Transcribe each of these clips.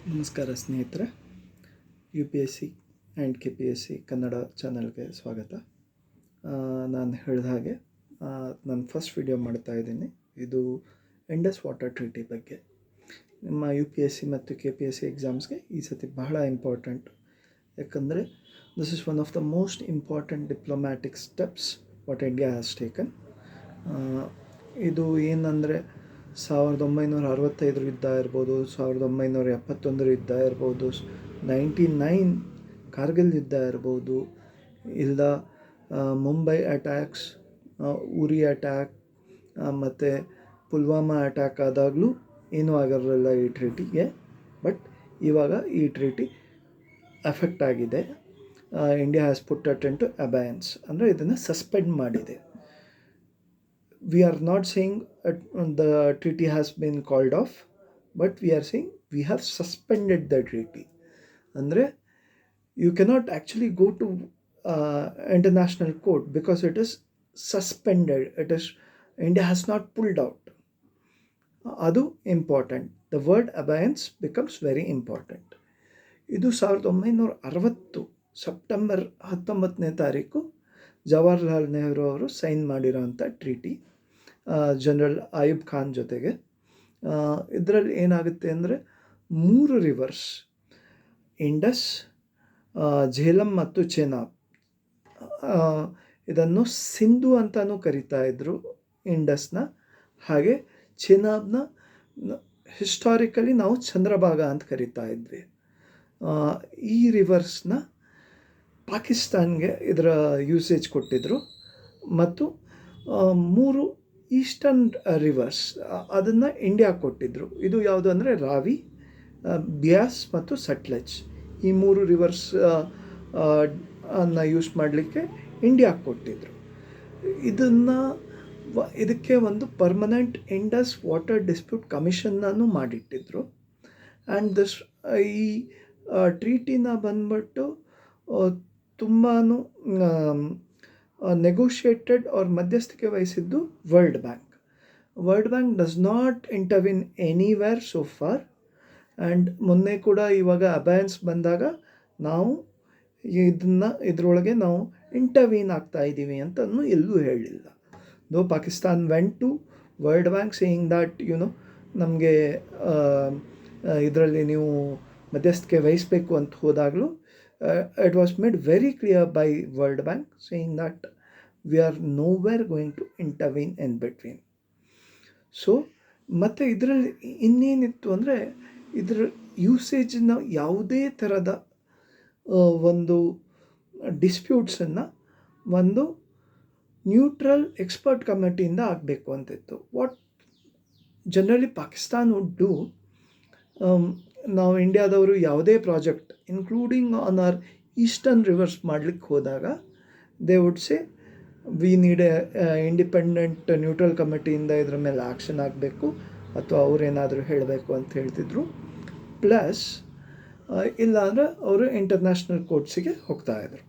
ನಮಸ್ಕಾರ ಸ್ನೇಹಿತರೆ, U P S C and K P S C Kannada ಚಾನಲ್ಗೆ ಸ್ವಾಗತ. ನಾನು ಹೇಳಿದ ಹಾಗೆ ನಾನು ಫಸ್ಟ್ ವಿಡಿಯೋ ಮಾಡ್ತಾಯಿದ್ದೀನಿ. ಇದು ಇಂಡಸ್ ವಾಟರ್ ಟ್ರೀಟಿ ಬಗ್ಗೆ. ನಿಮ್ಮ ಯು ಪಿ ಎಸ್ ಸಿ ಮತ್ತು ಕೆ ಪಿ ಎಸ್ ಸಿ ಎಕ್ಸಾಮ್ಸ್ಗೆ ಈ ಸತಿ ಬಹಳ ಇಂಪಾರ್ಟೆಂಟ್. ಯಾಕಂದರೆ this is one of the most important diplomatic steps what India has taken. ಇದು ಏನಂದರೆ 1965 ಯುದ್ಧ ಇರ್ಬೋದು, 1971 ಯುದ್ಧ ಇರ್ಬೋದು, 99 ಕಾರ್ಗಿಲ್ ಯುದ್ಧ ಇರ್ಬೋದು, ಇಲ್ಲ ಮುಂಬೈ ಅಟ್ಯಾಕ್ಸ್, ಉರಿ ಅಟ್ಯಾಕ್ ಮತ್ತು ಪುಲ್ವಾಮಾ ಅಟ್ಯಾಕ್ ಆದಾಗಲೂ ಏನೂ ಆಗಿರಲಿಲ್ಲ ಈ ಟ್ರೀಟಿಗೆ. ಬಟ್ ಇವಾಗ ಈ ಟ್ರೀಟಿ ಎಫೆಕ್ಟ್ ಆಗಿದೆ. India has put it into abeyance, ಅಂದರೆ ಇದನ್ನು ಸಸ್ಪೆಂಡ್ ಮಾಡಿದೆ. We are not saying the treaty has been called off, but we are saying we have suspended the treaty. Andre, you cannot actually go to international court because it is suspended. India has not pulled out. Adu important. The word abeyance becomes very important. ಇದು 1960 September 19ನೇ ತಾರೀಕು ಜವಾಹರ್ಲಾಲ್ ನೆಹರು ಅವರು sign ಮಾಡಿರೋಂಥ treaty general Ayub Khan ಜೊತೆಗೆ. ಇದರಲ್ಲಿ ಏನಾಗುತ್ತೆ ಅಂದರೆ 3 reverse, Indus, Jhelum ಮತ್ತು ಚೆನಾಬ್, ಇದನ್ನು ಸಿಂಧು ಅಂತಲೂ ಕರಿತಾ ಇದ್ದರು ಇಂಡಸ್ನ. ಹಾಗೆ ಚೆನಾಬ್ನ ಹಿಸ್ಟಾರಿಕಲಿ ನಾವು ಚಂದ್ರಭಾಗ ಅಂತ ಕರಿತಾ ಇದ್ವಿ. ಈ ರಿವರ್ಸ್ನ ಪಾಕಿಸ್ತಾನ್ಗೆ ಇದರ ಯೂಸೇಜ್ ಕೊಟ್ಟಿದ್ದರು. ಮತ್ತು 3 ಈಸ್ಟರ್ನ್ ರಿವರ್ಸ್ ಅದನ್ನು ಇಂಡಿಯಾ ಕೊಟ್ಟಿದ್ದರು. ಇದು ಯಾವುದು ಅಂದರೆ ರಾವಿ, ಬಿಯಾಸ್ ಮತ್ತು ಸಟ್ಲೆಜ್. ಈ 3 ರಿವರ್ಸ್ ಅನ್ನು ಯೂಸ್ ಮಾಡಲಿಕ್ಕೆ ಇಂಡಿಯಾ ಕೊಟ್ಟಿದ್ದರು. ಇದಕ್ಕೆ ಒಂದು ಪರ್ಮನೆಂಟ್ ಇಂಡಸ್ ವಾಟರ್ ಡಿಸ್ಪ್ಯೂಟ್ ಕಮಿಷನ್ನೂ ಮಾಡಿಟ್ಟಿದ್ರು. ಆ್ಯಂಡ್ ಈ ಟ್ರೀಟಿನ ಬಂದ್ಬಿಟ್ಟು ತುಂಬಾ ನೆಗೋಷಿಯೇಟೆಡ್ ಅವ್ರ ಮಧ್ಯಸ್ಥಿಕೆ ವಹಿಸಿದ್ದು world bank. World bank does not intervene anywhere so far. And ಮೊನ್ನೆ ಕೂಡ ಇವಾಗ ಅಬಯನ್ಸ್ ಬಂದಾಗ ನಾವು ಇದರೊಳಗೆ ನಾವು ಇಂಟರ್ವೀನ್ ಆಗ್ತಾ ಇದ್ದೀವಿ ಅಂತಲೂ ಎಲ್ಲೂ ಹೇಳಲಿಲ್ಲ. Though Pakistan went to World Bank saying that ನಮಗೆ ಇದರಲ್ಲಿ ನೀವು ಮಧ್ಯಸ್ಥಿಕೆ ವಹಿಸಬೇಕು ಅಂತ ಹೋದಾಗಲೂ it was made very clear by World Bank saying that we are nowhere going to intervene in between. So ಮತ್ತು ಇದರಲ್ಲಿ ಇನ್ನೇನಿತ್ತು ಅಂದರೆ ಇದರ ಯೂಸೇಜನ್ನ ಯಾವುದೇ ಥರದ ಒಂದು ಡಿಸ್ಪ್ಯೂಟ್ಸನ್ನು ಒಂದು ನ್ಯೂಟ್ರಲ್ ಎಕ್ಸ್ಪರ್ಟ್ ಕಮಿಟಿಯಿಂದ ಆಗಬೇಕು ಅಂತಿತ್ತು. What generally Pakistan would do, ನಾವು ಇಂಡಿಯಾದವರು ಯಾವುದೇ project including on our eastern rivers ಮಾಡಲಿಕ್ಕೆ ಹೋದಾಗ they would say we need independent neutral ಕಮಿಟಿಯಿಂದ ಇದ್ರ ಮೇಲೆ ಆ್ಯಕ್ಷನ್ ಆಗಬೇಕು ಅಥವಾ ಅವರೇನಾದರೂ ಹೇಳಬೇಕು ಅಂತ ಹೇಳ್ತಿದ್ರು. ಪ್ಲಸ್ ಇಲ್ಲಾಂದರೆ ಅವರು ಇಂಟರ್ನ್ಯಾಷನಲ್ ಕೋರ್ಟ್ಸಿಗೆ ಹೋಗ್ತಾಯಿದ್ರು.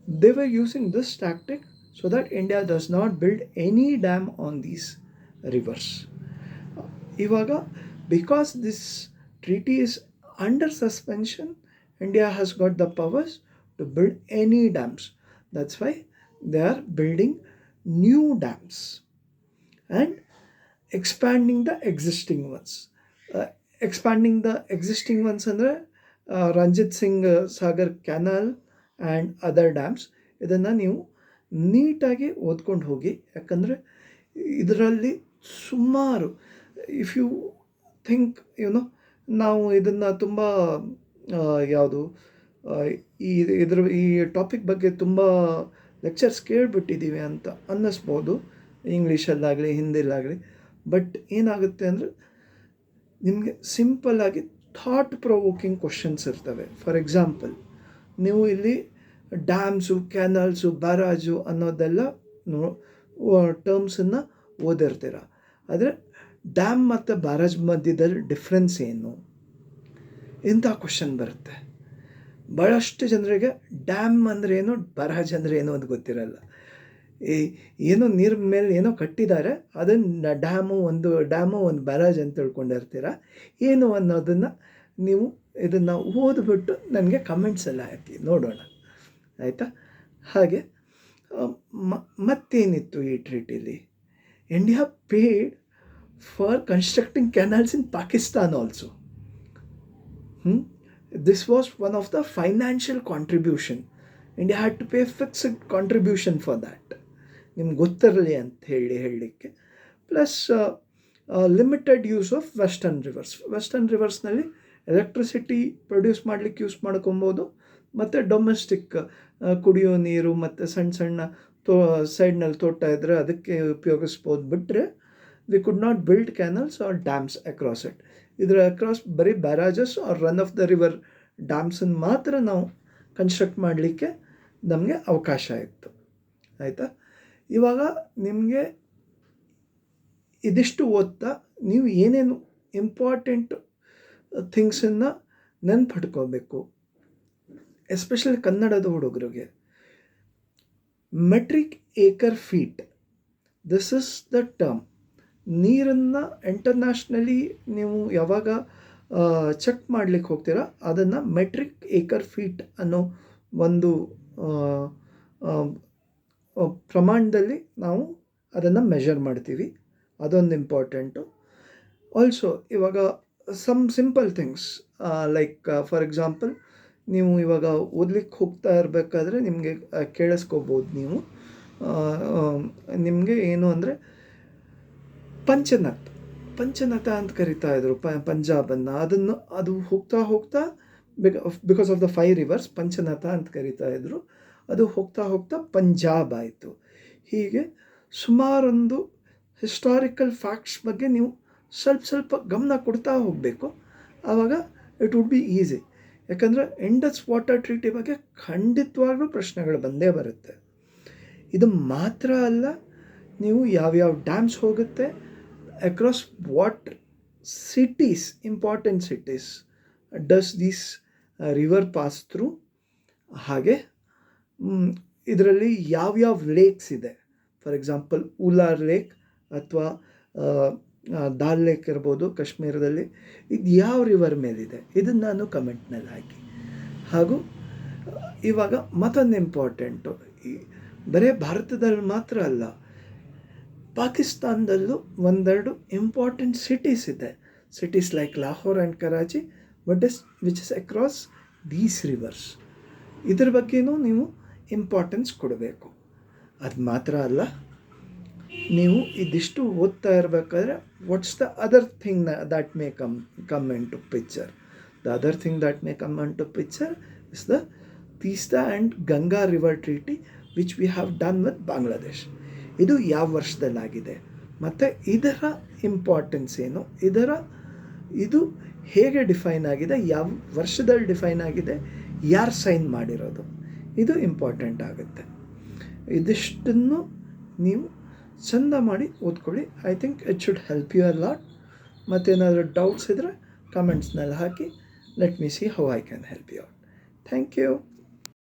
They were using this tactic so that India does not build any dam on these rivers. ಇವಾಗ because this treaty is under suspension, India has got the powers to build any dams. That's why they are building new dams and expanding the existing ones. Expanding the existing ones ಅಂದರೆ Ranjit Singh Sagar canal and other dams. ಇದನ್ನು ನೀವು ನೀಟಾಗಿ ಓದ್ಕೊಂಡು ಹೋಗಿ. ಯಾಕಂದರೆ ಇದರಲ್ಲಿ ಸುಮಾರು if you think ನಾವು ಇದನ್ನು ತುಂಬ ಈ ಟಾಪಿಕ್ ಬಗ್ಗೆ ತುಂಬ ಲೆಕ್ಚರ್ಸ್ ಕೇಳಿಬಿಟ್ಟಿದ್ದೀವಿ ಅಂತ ಅನ್ನಿಸ್ಬೋದು, ಇಂಗ್ಲೀಷಲ್ಲಾಗಲಿ ಹಿಂದಿಲಾಗಲಿ. ಬಟ್ ಏನಾಗುತ್ತೆ ಅಂದರೆ ನಿಮಗೆ ಸಿಂಪಲ್ಲಾಗಿ ಥಾಟ್ ಪ್ರೊವೋಕಿಂಗ್ ಕ್ವಶನ್ಸ್ ಇರ್ತವೆ. ಫಾರ್ ಎಕ್ಸಾಂಪಲ್, ನೀವು ಇಲ್ಲಿ ಡ್ಯಾಮ್ಸು, ಕ್ಯಾನಲ್ಸು, ಬ್ಯಾರಾಜು ಅನ್ನೋದೆಲ್ಲ ಟರ್ಮ್ಸನ್ನು ಓದಿರ್ತೀರ. ಆದರೆ ಡ್ಯಾಮ್ ಮತ್ತು ಬ್ಯಾರಾಜ್ ಮಧ್ಯದಲ್ಲಿ ಡಿಫ್ರೆನ್ಸ್ ಏನು, ಇಂಥ ಕ್ವಶನ್ ಬರುತ್ತೆ. ಭಾಳಷ್ಟು ಜನರಿಗೆ ಡ್ಯಾಮ್ ಅಂದರೆ ಏನು, ಬ್ಯಾರಾಜ್ ಅಂದರೆ ಏನು ಅಂತ ಗೊತ್ತಿರಲ್ಲ. ಏನೋ ನೀರ ಮೇಲೆ ಏನೋ ಕಟ್ಟಿದ್ದಾರೆ, ಅದನ್ನು ಡ್ಯಾಮು ಒಂದು ಬ್ಯಾರಾಜ್ ಅಂತ ತಿಳ್ಕೊಂಡಿರ್ತೀರ. ಏನು ಅನ್ನೋದನ್ನು ನೀವು ಇದನ್ನು ಓದ್ಬಿಟ್ಟು ನನಗೆ ಕಮೆಂಟ್ಸ್ ಎಲ್ಲ ಹಾಕಿ ನೋಡೋಣ, ಆಯಿತಾ? ಹಾಗೆ ಮತ್ತೇನಿತ್ತು ಈ ಟ್ರೀಟಿಲಿ? India paid for constructing canals in Pakistan also. This was one of the financial contribution. India had to pay fixed contribution for that. ನಿಮ್ಗೆ ಗೊತ್ತಿರಲಿ ಅಂತ ಹೇಳಲಿಕ್ಕೆ. Plus limited use of western ರಿವರ್ಸ್ನಲ್ಲಿ ಎಲೆಕ್ಟ್ರಿಸಿಟಿ ಪ್ರೊಡ್ಯೂಸ್ ಮಾಡಲಿಕ್ಕೆ ಯೂಸ್ ಮಾಡ್ಕೊಬೋದು, ಮತ್ತು ಡೊಮೆಸ್ಟಿಕ್ ಕುಡಿಯೋ ನೀರು ಮತ್ತು ಸಣ್ಣ ಸೈಡ್ನಲ್ಲಿ ತೋಟ ಇದ್ದರೆ ಅದಕ್ಕೆ ಉಪಯೋಗಿಸ್ಬೋದು. ಬಿಟ್ಟರೆ we could not build canals or dams across it. ಇದರ ಅಕ್ರಾಸ್ ಬರೀ barrages or run of the river ಡ್ಯಾಮ್ಸನ್ನು ಮಾತ್ರ ನಾವು ಕನ್ಸ್ಟ್ರಕ್ಟ್ ಮಾಡಲಿಕ್ಕೆ ನಮಗೆ ಅವಕಾಶ ಇತ್ತು, ಆಯಿತಾ? ಇವಾಗ ನಿಮಗೆ ಇದಿಷ್ಟು ಓದ್ತಾ ನೀವು ಏನೇನು ಇಂಪಾರ್ಟೆಂಟ್ ಥಿಂಗ್ಸನ್ನು ನೆನ್ಪಿಟ್ಕೋಬೇಕು, ಎಸ್ಪೆಷಲಿ ಕನ್ನಡದ ಹುಡುಗರಿಗೆ. Metric acre feet, this is the term. ನೀರನ್ನು ಇಂಟರ್ನ್ಯಾಷ್ನಲಿ ನೀವು ಯಾವಾಗ ಚೆಕ್ ಮಾಡಲಿಕ್ಕೆ ಹೋಗ್ತೀರಾ ಅದನ್ನು ಮೆಟ್ರಿಕ್ ಏಕರ್ ಫೀಟ್ ಅನ್ನೋ ಒಂದು ಪ್ರಮಾಣದಲ್ಲಿ ನಾವು ಅದನ್ನು ಮೆಷರ್ ಮಾಡ್ತೀವಿ. ಅದೊಂದು ಇಂಪಾರ್ಟೆಂಟು. ಆಲ್ಸೋ ಇವಾಗ some simple things like for example, ನೀವು ಇವಾಗ ಓದ್ಲಿಕ್ಕೆ ಹೋಗ್ತಾ ಇರಬೇಕಾದ್ರೆ ನಿಮಗೆ ಕೇಳಿಸ್ಕೋಬೋದು ನೀವು, ನಿಮಗೆ ಏನು ಅಂದರೆ ಪಂಚನತ ಅಂತ ಕರಿತಾ ಇದ್ರು ಪಂಜಾಬನ್ನು. ಅದು ಹೋಗ್ತಾ ಬಿಕಾಸ್ ಆಫ್ ದ 5 rivers ಪಂಚನತ ಅಂತ ಕರಿತಾ ಇದ್ರು. ಅದು ಹೋಗ್ತಾ ಪಂಜಾಬ್ ಆಯಿತು. ಹೀಗೆ ಸುಮಾರೊಂದು ಹಿಸ್ಟಾರಿಕಲ್ ಫ್ಯಾಕ್ಟ್ಸ್ ಬಗ್ಗೆ ನೀವು ಸ್ವಲ್ಪ ಗಮನ ಕೊಡ್ತಾ ಹೋಗಬೇಕು. ಆವಾಗ ಇಟ್ ವುಡ್ ಬಿ ಈಸಿ. ಯಾಕಂದರೆ ಇಂಡಸ್ ವಾಟರ್ ಟ್ರೀಟಿ ಬಗ್ಗೆ ಖಂಡಿತವಾಗ್ಲೂ ಪ್ರಶ್ನೆಗಳು ಬಂದೇ ಬರುತ್ತೆ. ಇದು ಮಾತ್ರ ಅಲ್ಲ, ನೀವು ಯಾವ್ಯಾವ ಡ್ಯಾಮ್ಸ್ ಹೋಗುತ್ತೆ, across what cities, important cities does these river pass through. ಹಾಗೆ ಇದರಲ್ಲಿ ಯಾವ್ಯಾವ ಲೇಕ್ಸ್ ಇದೆ, ಫಾರ್ ಎಕ್ಸಾಂಪಲ್ ಉಲಾರ್ ಲೇಕ್ ಅಥವಾ ದಾಲ್ ಲೇಕ್ ಇರ್ಬೋದು ಕಾಶ್ಮೀರದಲ್ಲಿ, ಇದು ಯಾವ ರಿವರ್ ಮೇಲಿದೆ ಇದನ್ನು ನಾನು ಕಮೆಂಟ್ನಲ್ಲಿ ಹಾಕಿ. ಹಾಗೂ ಇವಾಗ ಮತ್ತೊಂದು ಇಂಪಾರ್ಟೆಂಟು, ಬರೀ ಭಾರತದಲ್ಲಿ ಮಾತ್ರ ಅಲ್ಲ, ಪಾಕಿಸ್ತಾನದಲ್ಲೂ ಒಂದೆರಡು ಇಂಪಾರ್ಟೆಂಟ್ ಸಿಟೀಸ್ ಇದೆ. Cities like Lahore and Karachi, which is across these rivers. ಇದ್ರ ಬಗ್ಗೆನೂ ನೀವು ಇಂಪಾರ್ಟೆನ್ಸ್ ಕೊಡಬೇಕು. ಅದು ಮಾತ್ರ ಅಲ್ಲ, ನೀವು ಇದಿಷ್ಟು ಓದ್ತಾ ಇರಬೇಕಾದ್ರೆ what's the other thing that may come into picture. The other thing that may come into picture is the Teesta and Ganga river treaty which we have done with Bangladesh. ಇದು ಯಾವ ವರ್ಷದಲ್ಲಾಗಿದೆ ಮತ್ತು ಇದರ ಇಂಪಾರ್ಟೆನ್ಸ್ ಏನು, ಇದು ಹೇಗೆ ಡಿಫೈನ್ ಆಗಿದೆ, ಯಾವ ವರ್ಷದಲ್ಲಿ ಡಿಫೈನ್ ಆಗಿದೆ, ಯಾರು ಸೈನ್ ಮಾಡಿರೋದು, ಇದು ಇಂಪಾರ್ಟೆಂಟ್ ಆಗುತ್ತೆ. ಇದಿಷ್ಟನ್ನು ನೀವು ಚಂದ ಮಾಡಿ ಓದ್ಕೊಳ್ಳಿ. I think it should help you a lot. ಮತ್ತೇನಾದರೂ ಡೌಟ್ಸ್ ಇದ್ದರೆ ಕಮೆಂಟ್ಸ್ನಲ್ಲಿ ಹಾಕಿ. Let me see how I can help you out. Thank you.